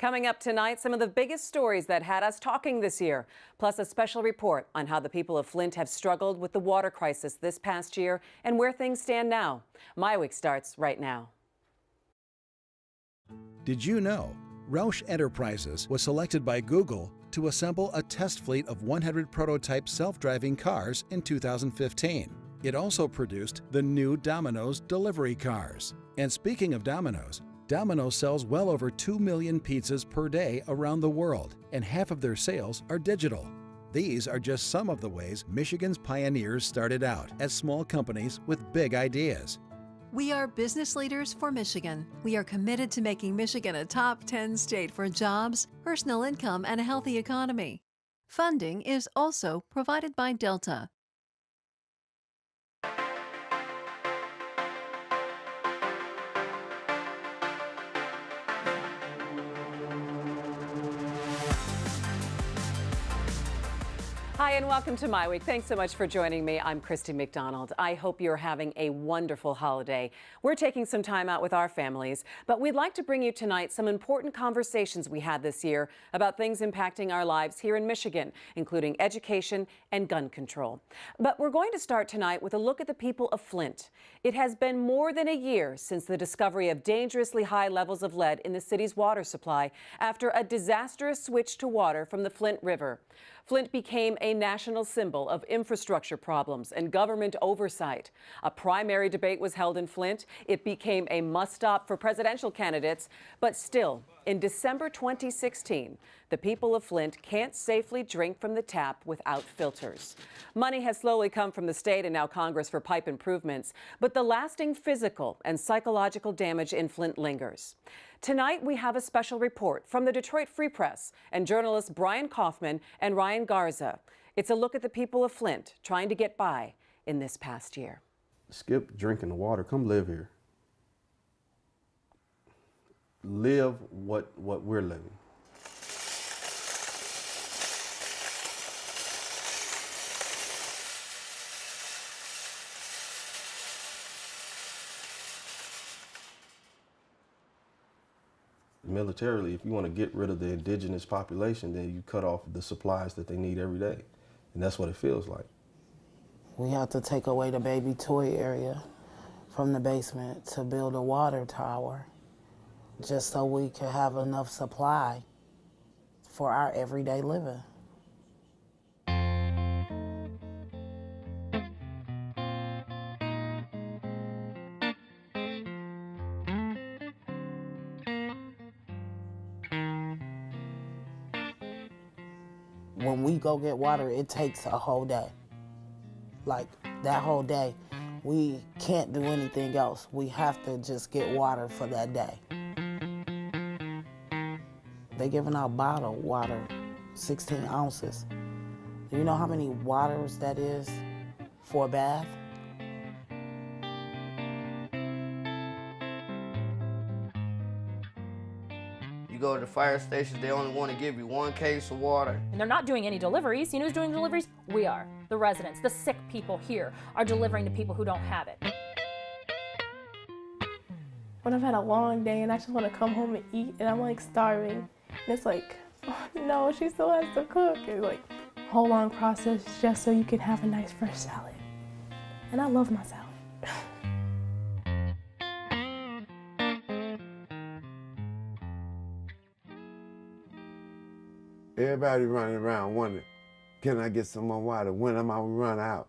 Coming up tonight, some of the biggest stories that had us talking this year, plus a special report on how the people of Flint have struggled with the water crisis this past year and where things stand now. MiWeek starts right now. Did you know Roush Enterprises was selected by Google to assemble a test fleet of 100 prototype self-driving cars in 2015? It also produced the new Domino's delivery cars. And speaking of Domino's, Domino's sells well over 2 million pizzas per day around the world, and half of their sales are digital. These are just some of the ways Michigan's pioneers started out as small companies with big ideas. We are business leaders for Michigan. We are committed to making Michigan a top 10 state for jobs, personal income, and a healthy economy. Funding is also provided by Delta. Hi and welcome to MiWeek. Thanks so much for joining me. I'm Christy McDonald. I hope you're having a wonderful holiday. We're taking some time out with our families, but we'd like to bring you tonight some important conversations we had this year about things impacting our lives here in Michigan, including education and gun control. But we're going to start tonight with a look at the people of Flint. It has been more than a year since the discovery of dangerously high levels of lead in the city's water supply after a disastrous switch to water from the Flint River. Flint became a national symbol of infrastructure problems and government oversight. A primary debate was held in Flint. It became a must-stop for presidential candidates. But still, in December 2016, the people of Flint can't safely drink from the tap without filters. Money has slowly come from the state and now Congress for pipe improvements, but the lasting physical and psychological damage in Flint lingers. Tonight, we have a special report from the Detroit Free Press and journalists Brian Kaufman and Ryan Garza. It's a look at the people of Flint trying to get by in this past year. Skip drinking the water. Come live here. Live what we're living. Militarily, if you want to get rid of the indigenous population, then you cut off the supplies that they need every day. And that's what it feels like. We have to take away the baby toy area from the basement to build a water tower just so we can have enough supply for our everyday living. When we go get water, it takes a whole day. Like, that whole day, we can't do anything else. We have to just get water for that day. They're giving out bottled water, 16 ounces. Do you know how many waters that is for a bath? You go to the fire stations, they only want to give you 1 case of water. And they're not doing any deliveries. You know who's doing deliveries? We are. The residents, the sick people here are delivering to people who don't have it. When I've had a long day and I just want to come home and eat and I'm like starving, and it's like, oh no, she still has to cook. It's like a whole long process just so you can have a nice fresh salad. And I love my salad. Everybody running around wondering, can I get some more water? When am I gonna run out?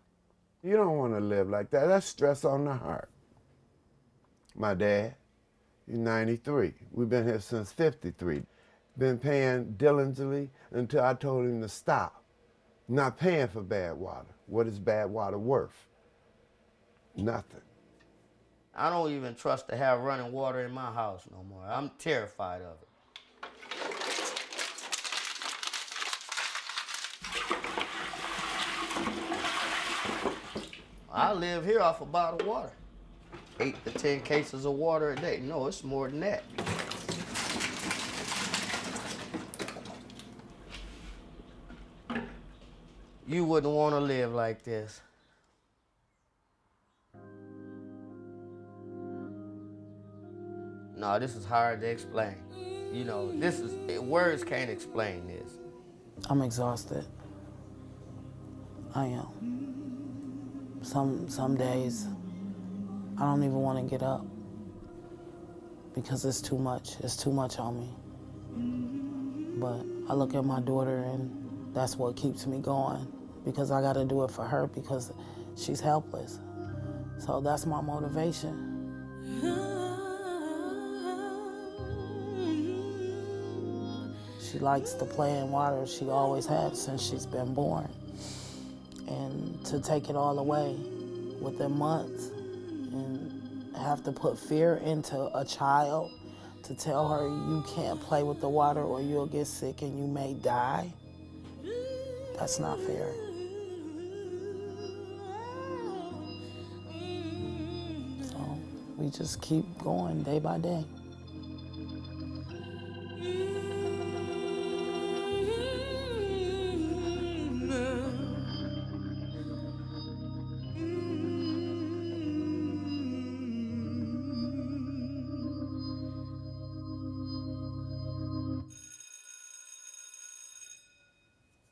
You don't want to live like that. That's stress on the heart. My dad, he's 93. We've been here since 53. Been paying diligently until I told him to stop. Not paying for bad water. What is bad water worth? Nothing. I don't even trust to have running water in my house no more. I'm terrified of it. I live here off a bottle of water. 8 to 10 cases of water a day. No, it's more than that. You wouldn't want to live like this. No, this is hard to explain. You know, this is, words can't explain this. I'm exhausted. I am. Some days I don't even want to get up because it's too much. It's too much on me. But I look at my daughter and that's what keeps me going, because I got to do it for her because she's helpless. So that's my motivation. She likes to play in water. She always has since she's been born. And to take it all away within months and have to put fear into a child to tell her you can't play with the water or you'll get sick and you may die, that's not fair. So we just keep going day by day.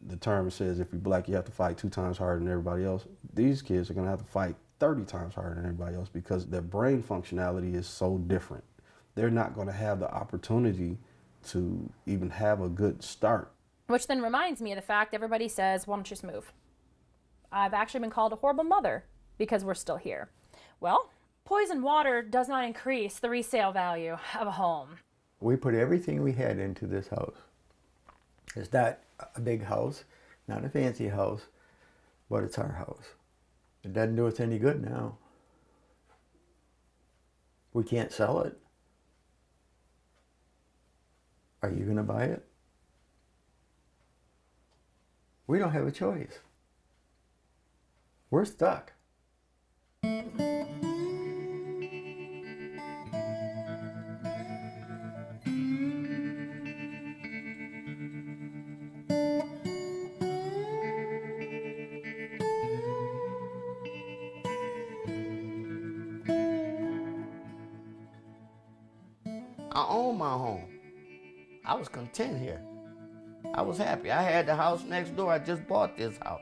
The term says if you're black, you have to fight 2 times harder than everybody else. These kids are going to have to fight 30 times harder than everybody else because their brain functionality is so different. They're not going to have the opportunity to even have a good start. Which then reminds me of the fact everybody says, why don't you just move? I've actually been called a horrible mother because we're still here. Well, poisoned water does not increase the resale value of a home. We put everything we had into this house. It's not a big house, not a fancy house, but it's our house. It doesn't do us any good now. We can't sell it. Are you going to buy it? We don't have a choice. We're stuck. I own my home. I was content here. I was happy. I had the house next door. I just bought this house.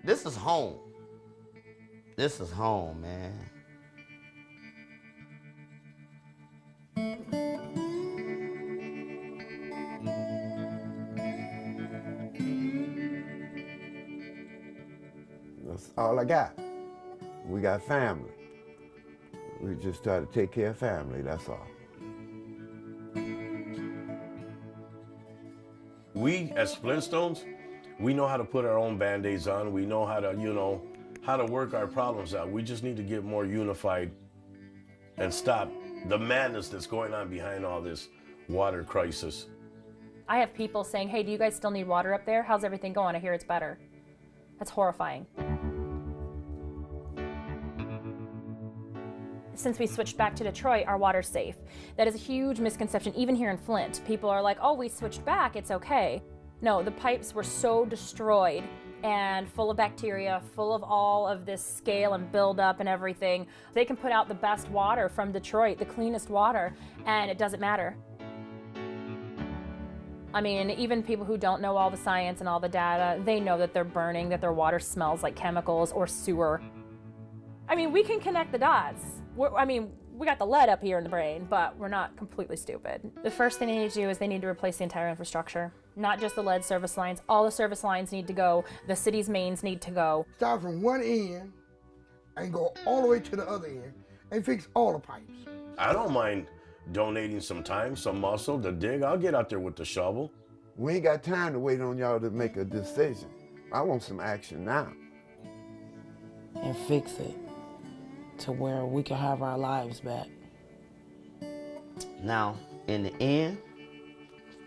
This is home. This is home, man. That's all I got. We got family. We just try to take care of family, that's all. We, as Flintstones, we know how to put our own Band-Aids on. We know how to, how to work our problems out. We just need to get more unified and stop the madness that's going on behind all this water crisis. I have people saying, hey, do you guys still need water up there? How's everything going? I hear it's better. That's horrifying. Since we switched back to Detroit, our water's safe. That is a huge misconception, even here in Flint. People are like, oh, we switched back, it's okay. No, the pipes were so destroyed and full of bacteria, full of all of this scale and buildup and everything. They can put out the best water from Detroit, the cleanest water, and it doesn't matter. I mean, even people who don't know all the science and all the data, they know that they're burning, that their water smells like chemicals or sewer. I mean, we can connect the dots. We got the lead up here in the brain, but we're not completely stupid. The first thing they need to do is they need to replace the entire infrastructure. Not just the lead service lines. All the service lines need to go. The city's mains need to go. Start from one end and go all the way to the other end and fix all the pipes. I don't mind donating some time, some muscle to dig. I'll get out there with the shovel. We ain't got time to wait on y'all to make a decision. I want some action now. And fix it to where we can have our lives back. Now, in the end,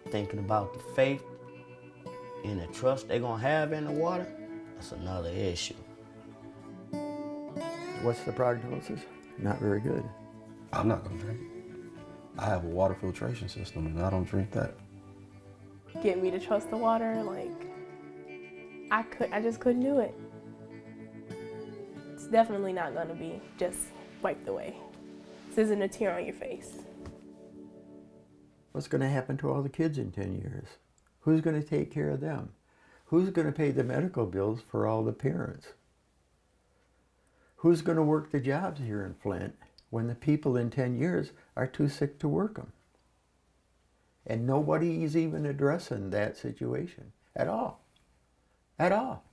thinking about the faith and the trust they're gonna have in the water, that's another issue. What's the prognosis? Not very good. I'm not gonna drink. I have a water filtration system and I don't drink that. Get me to trust the water, I just couldn't do it. It's definitely not gonna be just wiped away. This isn't a tear on your face. What's going to happen to all the kids in 10 years? Who's going to take care of them? Who's going to pay the medical bills for all the parents? Who's going to work the jobs here in Flint when the people in 10 years are too sick to work them? And nobody is even addressing that situation at all. At all.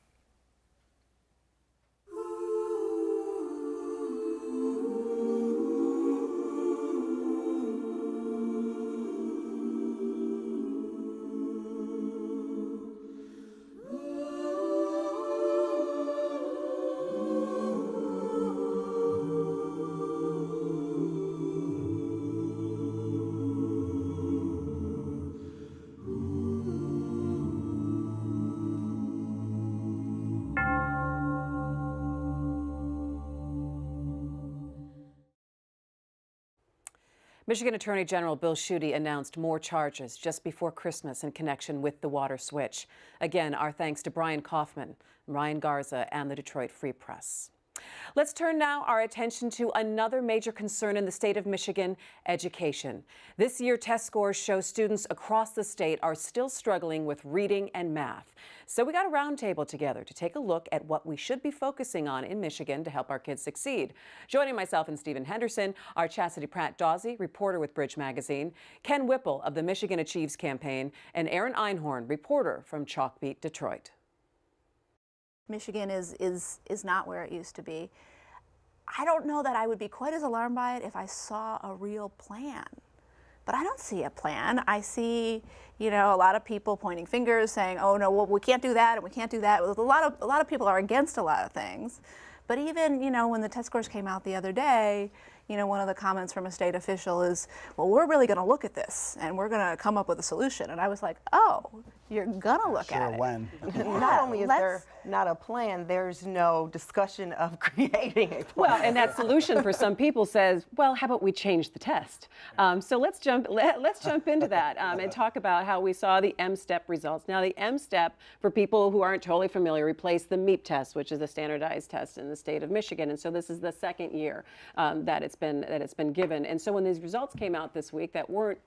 Michigan Attorney General Bill Schuette announced more charges just before Christmas in connection with the water switch. Again, our thanks to Brian Kaufman, Ryan Garza, and the Detroit Free Press. Let's turn now our attention to another major concern in the state of Michigan, education. This year, test scores show students across the state are still struggling with reading and math. So we got a roundtable together to take a look at what we should be focusing on in Michigan to help our kids succeed. Joining myself and Stephen Henderson are Chastity Pratt-Dawsey, reporter with Bridge Magazine, Ken Whipple of the Michigan Achieves campaign, and Aaron Einhorn, reporter from Chalkbeat Detroit. Michigan is not where it used to be. I don't know that I would be quite as alarmed by it if I saw a real plan. But I don't see a plan. I see, a lot of people pointing fingers saying, oh no, well, we can't do that and we can't do that. A lot of people are against a lot of things. But even, when the test scores came out the other day, one of the comments from a state official is, well, we're really going to look at this and we're going to come up with a solution. And I was like, oh, you're going to look at it. When. Not only is there not a plan, there's no discussion of creating a plan. Well, and that solution for some people says, well, how about we change the test? So let's jump into that and talk about how we saw the M-STEP results. Now, the M-STEP, for people who aren't totally familiar, replaced the MEP test, which is a standardized test in the state of Michigan. And so this is the second year that it's been given. And so when these results came out this week that weren't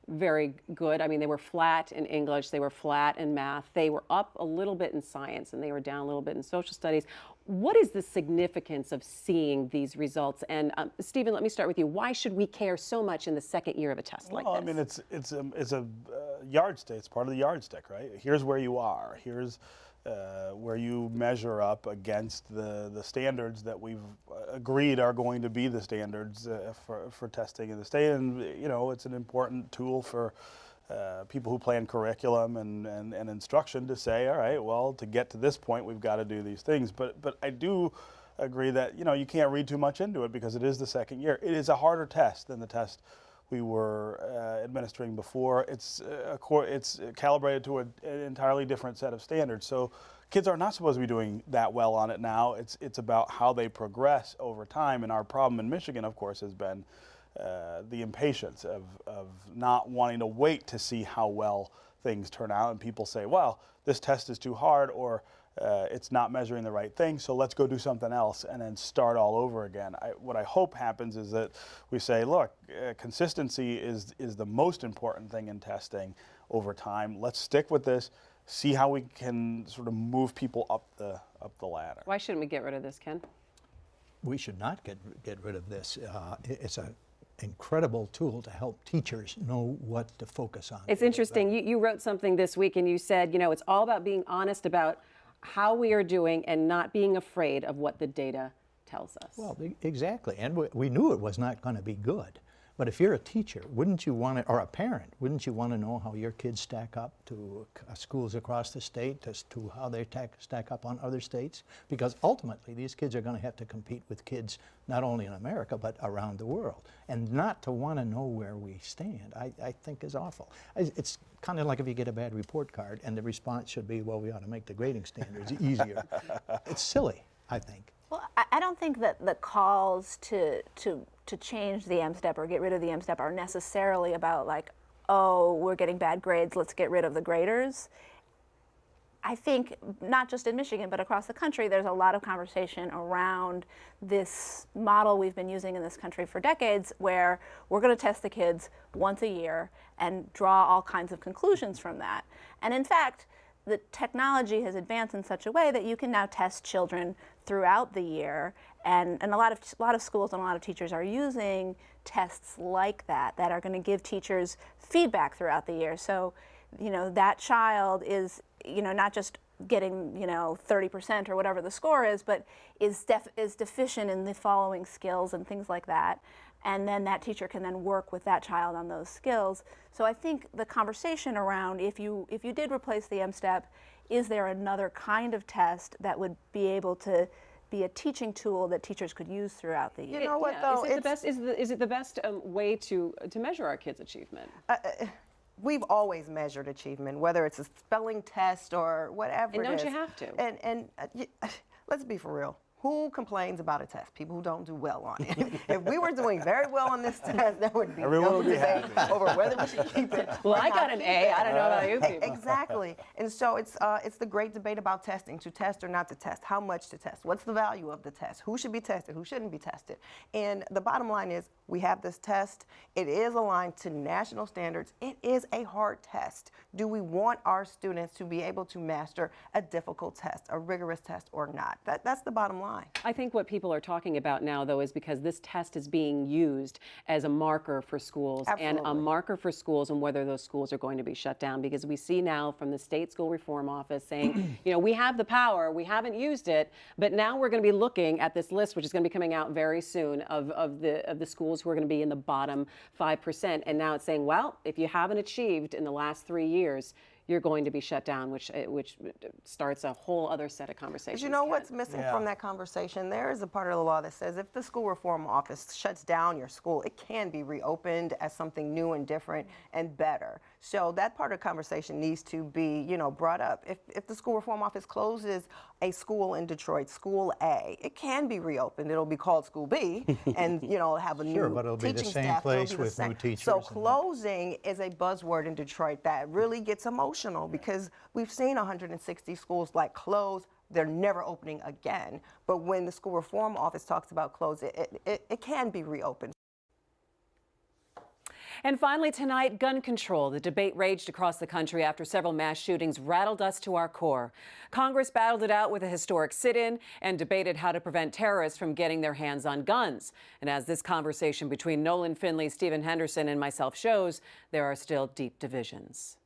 very good. I mean, they were flat in English, they were flat in math, they were up a little bit in science, and they were down a little bit in social studies. What is the significance of seeing these results? And Stephen, let me start with you. Why should we care so much in the second year of a test like this? I mean, it's a yardstick. It's part of the yardstick, right? Here's where you are. Here's where you measure up against the standards that we've agreed are going to be the standards for testing in the state. And, it's an important tool for people who plan curriculum and instruction to say, all right, well, to get to this point, we've got to do these things. But I do agree that, you can't read too much into it because it is the second year. It is a harder test than the test we were administering before. It's calibrated to an entirely different set of standards. So kids are not supposed to be doing that well on it now. It's about how they progress over time. And our problem in Michigan, of course, has been the impatience of not wanting to wait to see how well things turn out. And people say, well, this test is too hard, or it's not measuring the right thing, so let's go do something else and then start all over again. What I hope happens is that we say, look, consistency is the most important thing in testing over time. Let's stick with this, see how we can sort of move people up the ladder. Why shouldn't we get rid of this, Ken? We should not get rid of this. It's an incredible tool to help teachers know what to focus on. It's interesting. You wrote something this week and you said, it's all about being honest about how we are doing and not being afraid of what the data tells us. Well, exactly. And we knew it was not going to be good. But if you're a teacher, wouldn't you want to, or a parent, wouldn't you want to know how your kids stack up to schools across the state, as to how they stack up on other states? Because ultimately, these kids are going to have to compete with kids not only in America, but around the world. And not to want to know where we stand, I think is awful. It's kind of like if you get a bad report card and the response should be, well, we ought to make the grading standards easier. It's silly, I think. Well, I don't think that the calls to change the M-STEP or get rid of the M-STEP are necessarily about like, oh, we're getting bad grades, let's get rid of the graders. I think not just in Michigan, but across the country, there's a lot of conversation around this model we've been using in this country for decades, where we're going to test the kids once a year and draw all kinds of conclusions from that. And in fact, the technology has advanced in such a way that you can now test children throughout the year, and a lot of schools and a lot of teachers are using tests like that are going to give teachers feedback throughout the year. So, that child is, not just getting, 30% or whatever the score is, but is deficient in the following skills and things like that. And then that teacher can then work with that child on those skills. So I think the conversation around if you did replace the M-STEP, is there another kind of test that would be able to be a teaching tool that teachers could use throughout the year? You know what, though? Is it the best way to measure our kids' achievement? We've always measured achievement, whether it's a spelling test or whatever And it don't is. you have to? And let's be for real. Who complains about a test? People who don't do well on it. If we were doing very well on this test, there would be Everyone no would be debate happy. over whether we should keep it. Well, or I not got an keep A. it. I don't know about you people. Exactly. And so it's the great debate about testing, to test or not to test, how much to test, what's the value of the test, who should be tested, who shouldn't be tested. And the bottom line is, we have this test. It is aligned to national standards. It is a hard test. Do we want our students to be able to master a difficult test, a rigorous test, or not? That's the bottom line. I think what people are talking about now, though, is because this test is being used as a marker for schools. Absolutely. And a marker for schools and whether those schools are going to be shut down, because we see now from the state school reform office saying, we have the power, we haven't used it, but now we're going to be looking at this list, which is going to be coming out very soon, of the schools who are going to be in the bottom 5%. And now it's saying, well, if you haven't achieved in the last 3 years, you're going to be shut down, which starts a whole other set of conversations. But you know what's missing from that conversation? There is a part of the law that says if the school reform office shuts down your school, it can be reopened as something new and different and better. So that part of the conversation needs to be, brought up. If the school reform office closes a school in Detroit, School A, it can be reopened. It'll be called School B, and have a new but it'll teaching be the same staff. place with new teachers. So closing is a buzzword in Detroit that really gets emotional, because we've seen 160 schools close. They're never opening again. But when the school reform office talks about close, it can be reopened. And finally tonight, gun control. The debate raged across the country after several mass shootings rattled us to our core. Congress battled it out with a historic sit-in and debated how to prevent terrorists from getting their hands on guns. And as this conversation between Nolan Finley, Stephen Henderson, and myself shows, there are still deep divisions.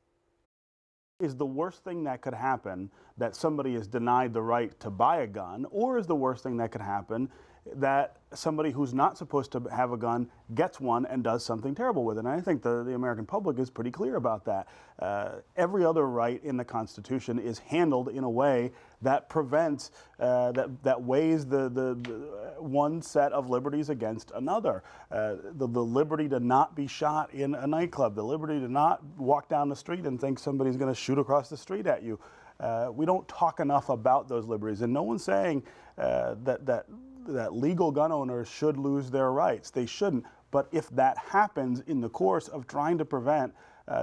Is the worst thing that could happen that somebody is denied the right to buy a gun, or is the worst thing that could happen that somebody who's not supposed to have a gun gets one and does something terrible with it? And I think the American public is pretty clear about that. Every other right in the Constitution is handled in a way that prevents, that weighs the one set of liberties against another. The liberty to not be shot in a nightclub, the liberty to not walk down the street and think somebody's going to shoot across the street at you. We don't talk enough about those liberties, and no one's saying that legal gun owners should lose their rights. They shouldn't. But if that happens in the course of trying to prevent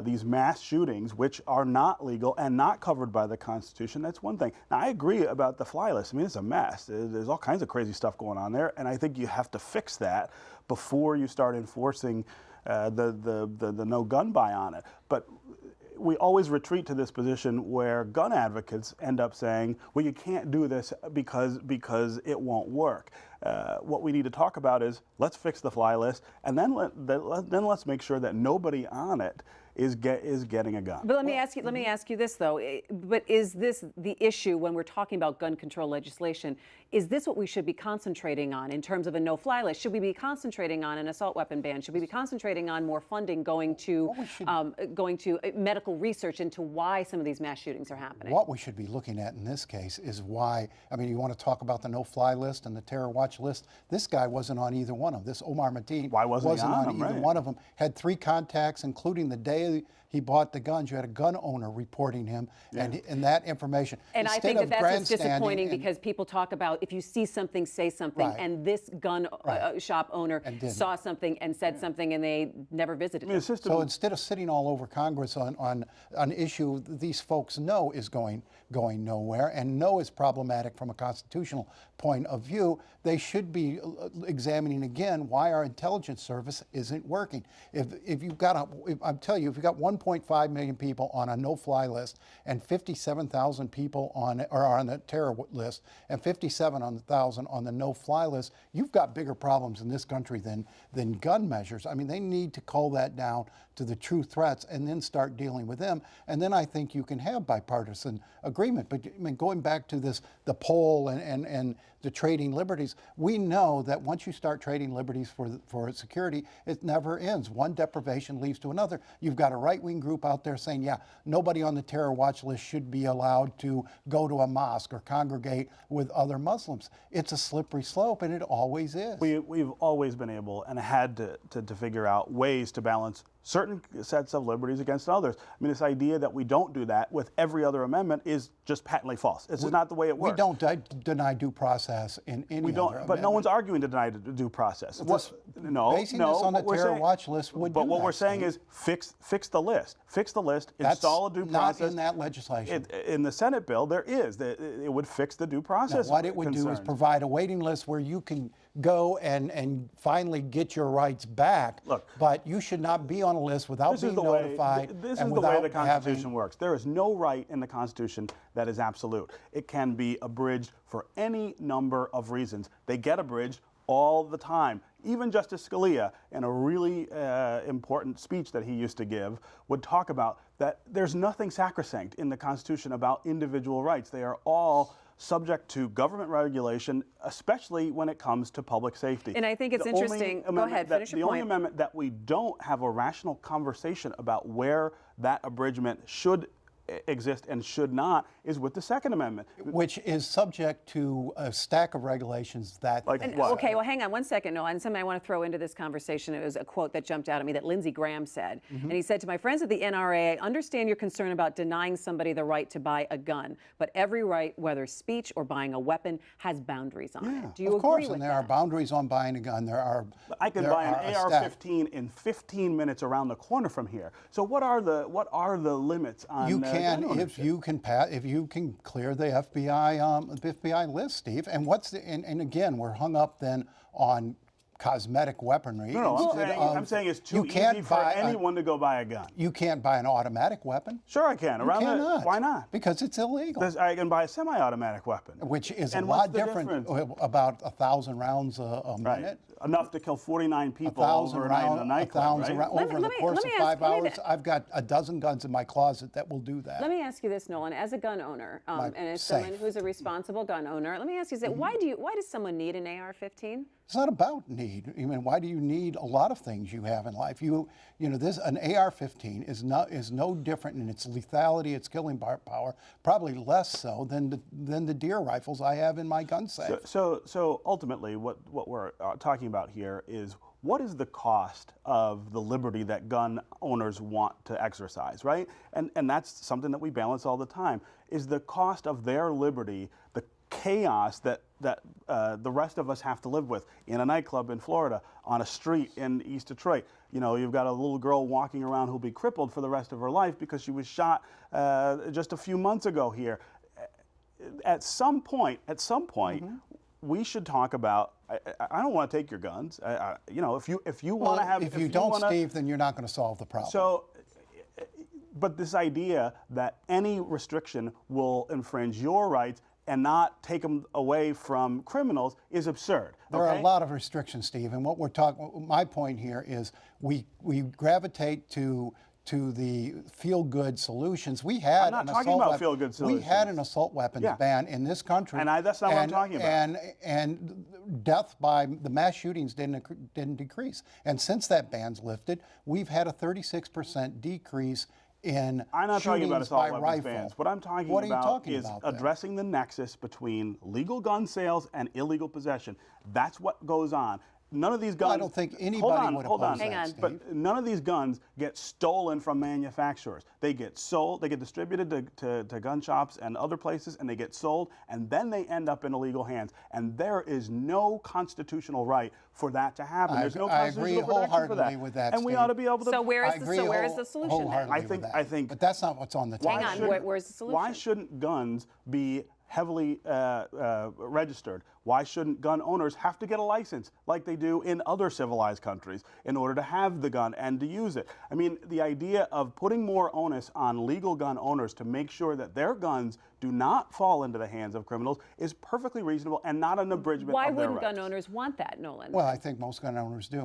these mass shootings, which are not legal and not covered by the Constitution, that's one thing. Now, I agree about the fly list. I mean, it's a mess. There's all kinds of crazy stuff going on there, and I think you have to fix that before you start enforcing the no gun buy on it. But we always retreat to this position where gun advocates end up saying, well, you can't do this because it won't work. What we need to talk about is, let's fix the fly list, and then let's make sure that nobody on it is getting a gun. But let me ask you this though. But is this the issue when we're talking about gun control legislation? Is this what we should be concentrating on in terms of a no-fly list? Should we be concentrating on an assault weapon ban? Should we be concentrating on more funding going to medical research into why some of these mass shootings are happening? What we should be looking at in this case is why. I mean, you want to talk about the no-fly list and the terror watch list. This guy wasn't on either one of them. This Omar Mateen wasn't on either one of them. Had 3 contacts, including the day he bought the guns, you had a gun owner reporting him and that information. And I Instead think of that that's what's grandstanding disappointing and- because people talk about if you see something, say something, Right. and this gun shop owner didn't. saw something and said something and they never visited him. So instead of sitting all over Congress on an issue these folks know is going nowhere and know is problematic from a constitutional point of view, they should be examining again why our intelligence service isn't working. If you've got I'm telling you, if you've got 1.5 million people on a no-fly list and 57,000 people on the terror list and 57,000 on the no-fly list, you've got bigger problems in this country than gun measures. I mean, they need to cull that down to the true threats and then start dealing with them. And then I think you can have bipartisan agreement. But I mean, going back to the poll and the trading liberties, we know that once you start trading liberties for security, it never ends. One deprivation leads to another. You've got a right-wing group out there saying, yeah, nobody on the terror watch list should be allowed to go to a mosque or congregate with other Muslims. It's a slippery slope, and it always is. We've always been able and had to figure out ways to balance certain sets of liberties against others. I mean, this idea that we don't do that with every other amendment is just patently false. It's just not the way it works. We don't deny due process in any We don't, other but no amendment. one's arguing to deny due process. Basing this on the what we're terror saying- watch list would But do what that, we're saying Steve. is fix the list. Fix the list. That's Install a due process. not in that legislation. In the Senate bill, there is. It would fix the due No, process. what it would do is concerns. provide a waiting list where you can go and finally get your rights back. Look, but you should not be on a list without being notified. This and is the way without the Constitution having, works. There is no right in the Constitution that is absolute. It can be abridged for any number of reasons. They get abridged all the time. Even Justice Scalia, in a really important speech that he used to give, would talk about that there's nothing sacrosanct in the Constitution about individual rights. They are all subject to government regulation, especially when it comes to public safety. And I think it's interesting. Go ahead, finish your The only point. amendment that we don't have a rational conversation about where that abridgment should exist and should not is with the Second Amendment. which is subject to a stack of regulations that. And, okay, well, hang on one second, Noah. And something I want to throw into this conversation. It was a quote that jumped out at me that Lindsey Graham said. Mhm. And he said, to my friends at the NRA, I understand your concern about denying somebody the right to buy a gun. But every right, whether speech or buying a weapon, has boundaries on it. Do you of agree course, with and there that? are boundaries on buying a gun. There are. I can there buy are an a stack. AR-15 in 15 minutes around the corner from here. So what are the limits on You gun can ownership? if you can clear the FBI list, Steve. And and again, we're hung up then on cosmetic weaponry. No, instead I'm of- saying it's you too can't easy for buy anyone to go buy a gun. You can't buy an automatic weapon. Sure, I can. You cannot. Why not? Because it's illegal. I can buy a semi-automatic weapon, Which is And a what's lot the different, difference? about 1,000 rounds a minute. Enough to kill 49 people 1,000 overnight in a rounds, nightclub, right? over the course of 5 hours. I've got a dozen guns in my closet that will do that. Let me ask you this, Nolan. As a gun owner, and as safe. someone who's a responsible gun owner, let me ask you this: why does someone need an AR-15? It's not about need. I mean, why do you need a lot of things you have in life? An AR-15 is no different in its lethality, its killing power, probably less so than the deer rifles I have in my gun safe. So ultimately, what we're talking about here is what is the cost of the liberty that gun owners want to exercise, right? And that's something that we balance all the time. Is the cost of their liberty the chaos that the rest of us have to live with in a nightclub in Florida, on a street in East Detroit? You know, you've got a little girl walking around who'll be crippled for the rest of her life because she was shot just a few months ago here. At some point, we should talk about. I don't want to take your guns. If you want to have. If you don't, Steve, then you're not going to solve the problem. So, but this idea that any restriction will infringe your rights and not take them away from criminals is absurd. There are a lot of restrictions, Steve, and what we're talking. My point here is we gravitate to the feel-good solutions. We had I'm not talking about feel-good solutions. We had an assault weapons ban in this country, and that's not what I'm talking about. And death by the mass shootings didn't decrease. And since that ban's lifted, we've had a 36% decrease in I'm not talking about shootings assault by weapons rifle. bans. What I'm talking What are you about talking is about then? addressing the nexus between legal gun sales and illegal possession. That's what goes on. none of these guns. Well, I don't think anybody would hold oppose on. that, Steve. But none of these guns get stolen from manufacturers. They get sold, they get distributed to gun shops and other places, and they get sold, and then they end up in illegal hands. And there is no constitutional right for that to happen. There's no I agree constitutional protection for wholeheartedly that. with that, And we Steve. ought to be able to. So where is the solution then? I think. But that's not what's on the table. Hang on, where's the solution? Why shouldn't guns be heavily registered? Why shouldn't gun owners have to get a license like they do in other civilized countries in order to have the gun and to use it? I mean, the idea of putting more onus on legal gun owners to make sure that their guns do not fall into the hands of criminals is perfectly reasonable and not an abridgment Why of their wouldn't rights. gun owners want that, Nolan? Well, I think most gun owners do.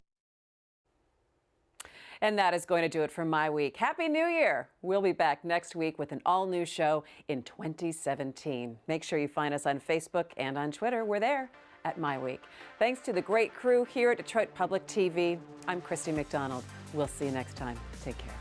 And that is going to do it for My Week. Happy New Year! We'll be back next week with an all-new show in 2017. Make sure you find us on Facebook and on Twitter. We're there at My Week. Thanks to the great crew here at Detroit Public TV. I'm Christy McDonald. We'll see you next time. Take care.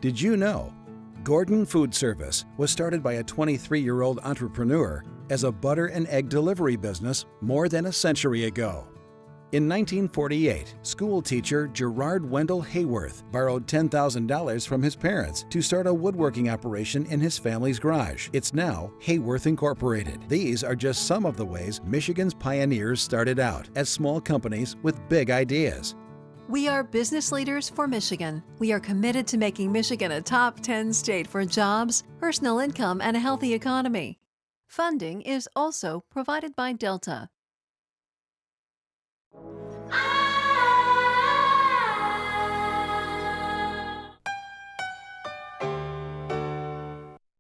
Did you know Gordon Food Service was started by a 23-year-old entrepreneur as a butter and egg delivery business more than a century ago? In 1948, school teacher Gerard Wendell Hayworth borrowed $10,000 from his parents to start a woodworking operation in his family's garage. It's now Hayworth Incorporated. These are just some of the ways Michigan's pioneers started out as small companies with big ideas. We are business leaders for Michigan. We are committed to making Michigan a top 10 state for jobs, personal income, and a healthy economy. Funding is also provided by Delta. I